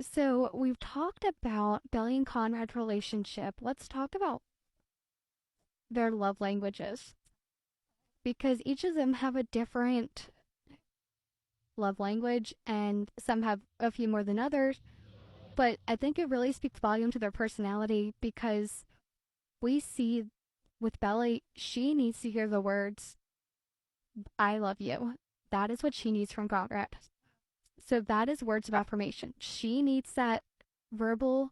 So we've talked about Belly and Conrad's relationship. Let's talk about their love languages because each of them have a different love language and some have a few more than others. But I think it really speaks volume to their personality because we see with Belly, she needs to hear the words, I love you. That is what she needs from Conrad. So that is words of affirmation. She needs that verbal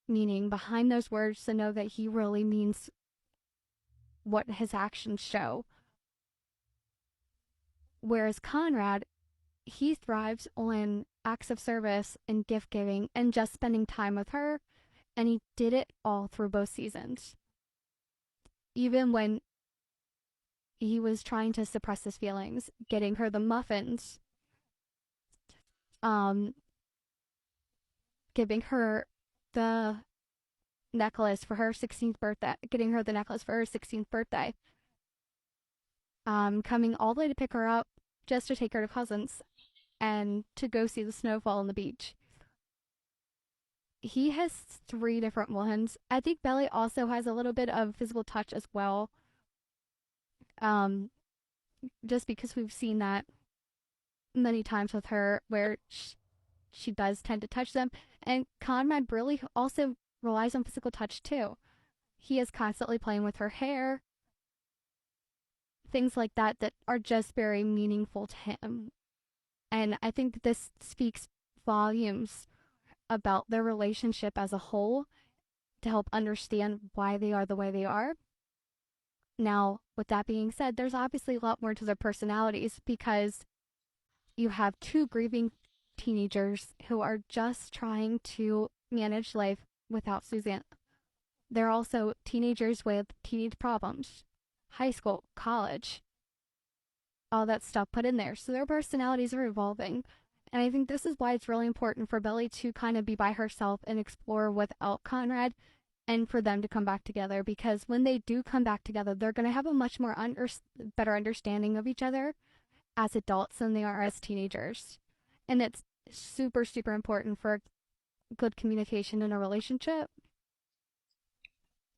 meaning behind those words to know that he really means what his actions show. Whereas Conrad, he thrives on acts of service and gift giving and just spending time with her. And he did it all through both seasons. Even when he was trying to suppress his feelings, getting her the muffins, um, giving her the necklace for her 16th birthday, getting her the necklace for her 16th birthday, coming all the way to pick her up just to take her to cousins and to go see the snowfall on the beach. He has three different ones. I think Belly also has a little bit of physical touch as well. Um, just because we've seen that many times with her where she does tend to touch them. And Conrad really also relies on physical touch too. He is constantly playing with her hair, things like that that are just very meaningful to him. And I think that this speaks volumes about their relationship as a whole to help understand why they are the way they are. Now, with that being said, there's obviously a lot more to their personalities because you have two grieving teenagers who are just trying to manage life without Suzanne. They're also teenagers with teenage problems, high school, college, all that stuff put in there. So their personalities are evolving. And I think this is why it's really important for Belly to kind of be by herself and explore without Conrad and for them to come back together because when they do come back together, they're going to have a much more better understanding of each other as adults than they are as teenagers. And it's super, super important for good communication in a relationship.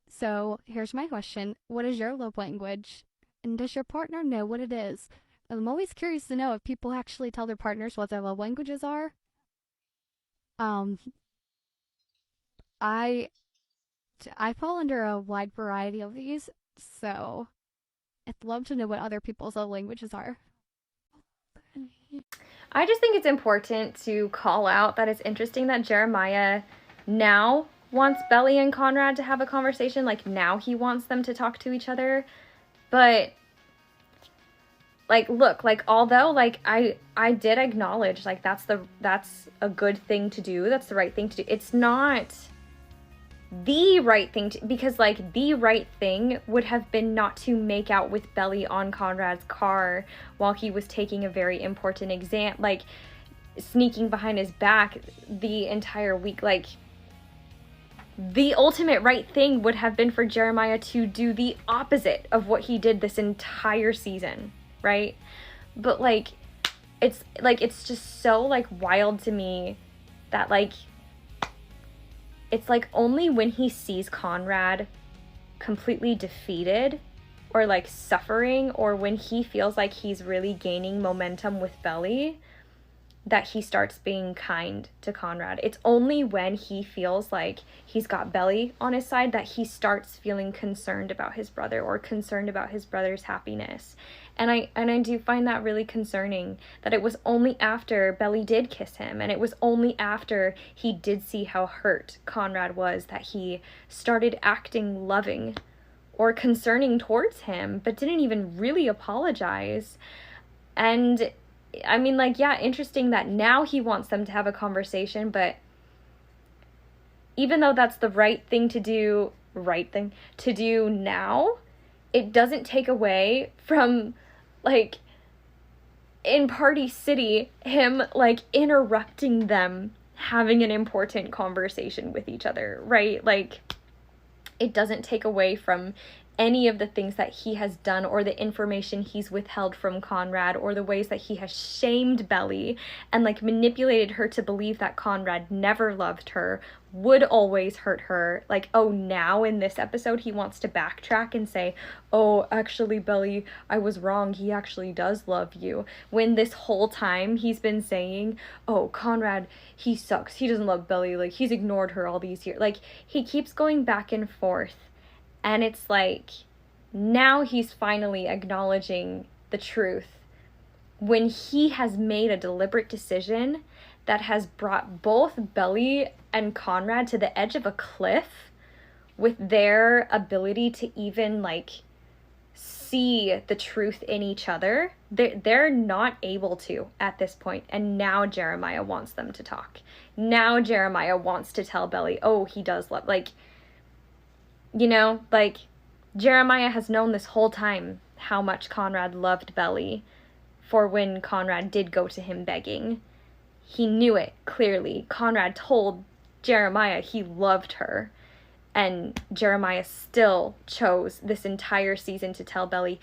So here's my question. What is your love language? And does your partner know what it is? I'm always curious to know if people actually tell their partners what their love languages are. Um, I I fall under a wide variety of these, so I'd love to know what other people's love languages are. I just think it's important to call out that it's interesting that Jeremiah now wants Belly and Conrad to have a conversation. Like, now he wants them to talk to each other. But, like, look, like, although, like, I did acknowledge, like, that's a good thing to do. That's the right thing to do. It's not the right thing to, because like the right thing would have been not to make out with Belly on Conrad's car while he was taking a very important exam, like sneaking behind his back the entire week. Like, the ultimate right thing would have been for Jeremiah to do the opposite of what he did this entire season, right? But like it's just so like wild to me that like it's like only when he sees Conrad completely defeated or like suffering, or when he feels like he's really gaining momentum with Belly, that he starts being kind to Conrad. It's only when he feels like he's got Belly on his side that he starts feeling concerned about his brother or concerned about his brother's happiness. And I do find that really concerning, that it was only after Belly did kiss him and it was only after he did see how hurt Conrad was that he started acting loving or concerning towards him, but didn't even really apologize. And I mean, like, yeah, interesting that now he wants them to have a conversation, but even though that's the right thing to do now, it doesn't take away from, like, in Party City, him, like, interrupting them having an important conversation with each other, right? Like, it doesn't take away from any of the things that he has done or the information he's withheld from Conrad or the ways that he has shamed Belly and like manipulated her to believe that Conrad never loved her, would always hurt her. Like, oh, now in this episode he wants to backtrack and say, oh, actually, Belly, I was wrong, he actually does love you, when this whole time he's been saying, oh, Conrad, he sucks, he doesn't love Belly, like he's ignored her all these years. Like, he keeps going back and forth, and it's like, now he's finally acknowledging the truth when he has made a deliberate decision that has brought both Belly and Conrad to the edge of a cliff with their ability to even like see the truth in each other. They're not able to at this point, and now Jeremiah wants them to talk. Now Jeremiah wants to tell Belly, oh, he does love, like, you know, like, Jeremiah has known this whole time how much Conrad loved Belly, for when Conrad did go to him begging. He knew it clearly. Conrad told Jeremiah he loved her, and Jeremiah still chose this entire season to tell Belly,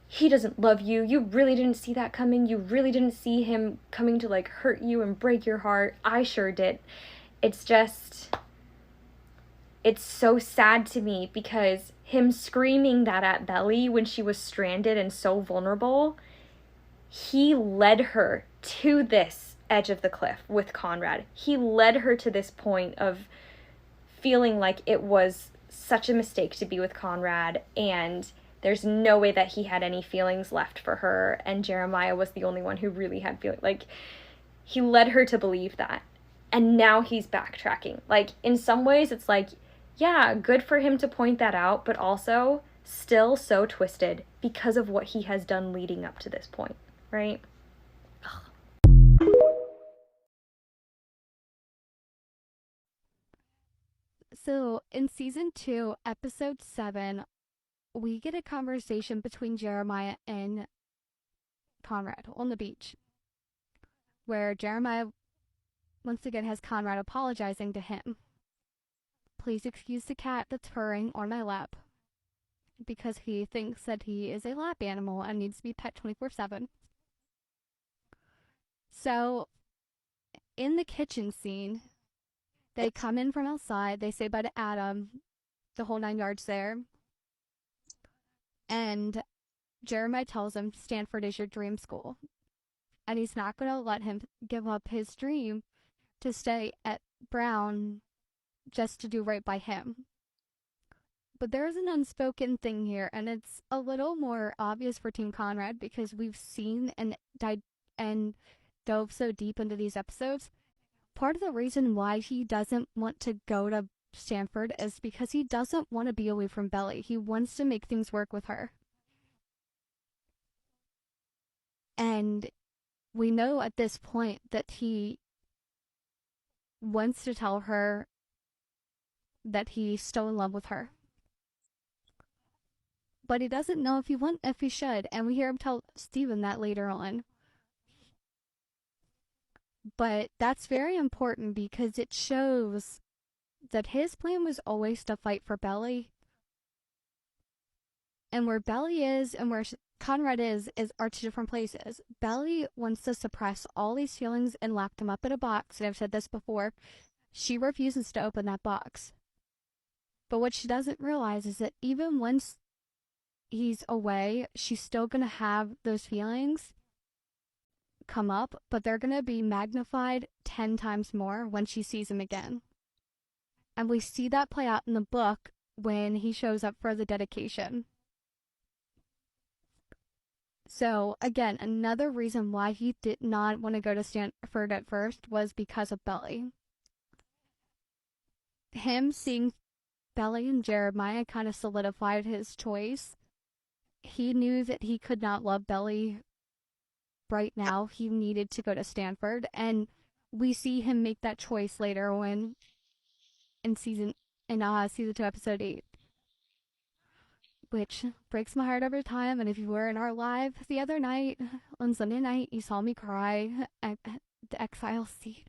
he doesn't love you. You really didn't see that coming. You really didn't see him coming to like hurt you and break your heart. I sure did. It's just, it's so sad to me because him screaming that at Belly when she was stranded and so vulnerable, he led her to this edge of the cliff with Conrad. He led her to this point of feeling like it was such a mistake to be with Conrad, and there's no way that he had any feelings left for her, and Jeremiah was the only one who really had feelings. Like, he led her to believe that, and now he's backtracking. Like, in some ways it's like, yeah, good for him to point that out, but also still so twisted because of what he has done leading up to this point, right? So in season 2, episode 7, we get a conversation between Jeremiah and Conrad on the beach, where Jeremiah once again has Conrad apologizing to him. Please excuse the cat that's purring on my lap, because he thinks that he is a lap animal and needs to be pet 24/7. So in the kitchen scene, they come in from outside, they say bye to Adam, the whole 9 yards there, and Jeremiah tells him Stanford is your dream school, and he's not going to let him give up his dream to stay at Brown just to do right by him. But there's an unspoken thing here, and it's a little more obvious for Team Conrad because we've seen and dove so deep into these episodes. Part of the reason why he doesn't want to go to Stanford is because he doesn't want to be away from Belly. He wants to make things work with her. And we know at this point that he wants to tell her that he's still in love with her. But he doesn't know if he should, and we hear him tell Steven that later on. But that's very important because it shows that his plan was always to fight for Belly. And where Belly is and where Conrad is are two different places. Belly wants to suppress all these feelings and lock them up in a box, and I've said this before. She refuses to open that box. But what she doesn't realize is that even once he's away, she's still going to have those feelings come up, but they're going to be magnified 10 times more when she sees him again. And we see that play out in the book when he shows up for the dedication. So, again, another reason why he did not want to go to Stanford at first was because of Belly. Him seeing Belly and Jeremiah kind of solidified his choice. He knew that he could not love Belly right now. He needed to go to Stanford, and we see him make that choice later when in season 2, episode 8, which breaks my heart every time. And if you were in our live the other night on Sunday night, you saw me cry at the exile scene.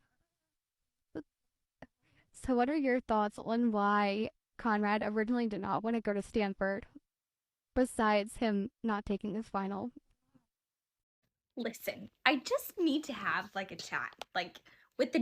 So what are your thoughts on why Conrad originally did not want to go to Stanford besides him not taking his final. Listen, I just need to have like a chat, like with the